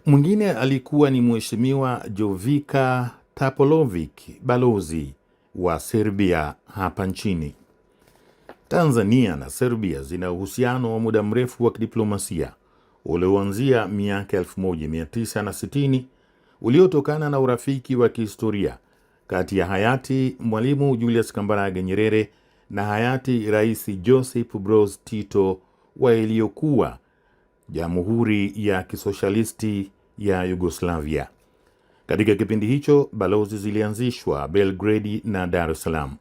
Mwingine alikuwa ni Mheshimiwa Jovica Topolovic, balozi wa Serbia hapa nchini. Tanzania na Serbia zina uhusiano wa muda mrefu wa kidiplomasia ulioanzia miaka 1960 uliotokana na urafiki wa kihistoria kati ya hayati Mwalimu Julius Kambarage Nyerere na hayati Rais Josip Broz Tito wa iliyokuwa Jamhuri ya Kisoshalisti ya Yugoslavia. Katika kipindi hicho, balozi zilianzishwa Belgrade na Dar es Salaam.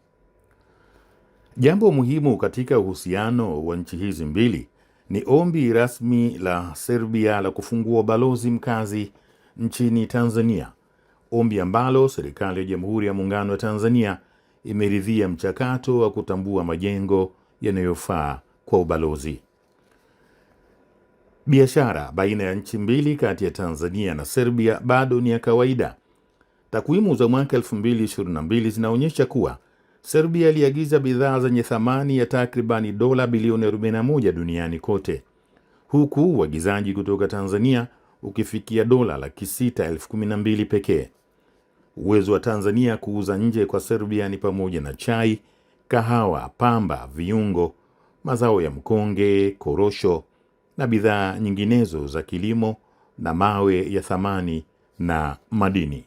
Jambo muhimu katika uhusiano wa nchi hizi mbili ni ombi rasmi la Serbia la kufungua balozi mkazi nchini Tanzania, ombi ambalo serikali ya Jamhuri ya Muungano wa Tanzania imeridhia mchakato wa kutambua majengo yanayofaa kwa ubalozi. Biashara baina ya nchi mbili kati ya Tanzania na Serbia bado ni ya kawaida. Takwimu za mwaka 2022 zinaonyesha kuwa Serbia iliagiza bidhaa zenye thamani ya takribani dola bilioni 41 duniani kote, huku uagizaji kutoka Tanzania ukifikia dola 612,000 pekee. Uwezo wa Tanzania kuuza nje kwa Serbia ni pamoja na chai, kahawa, pamba, viungo, mazao ya mkonge, korosho na bidhaa nyinginezo za kilimo na mawe ya thamani na madini.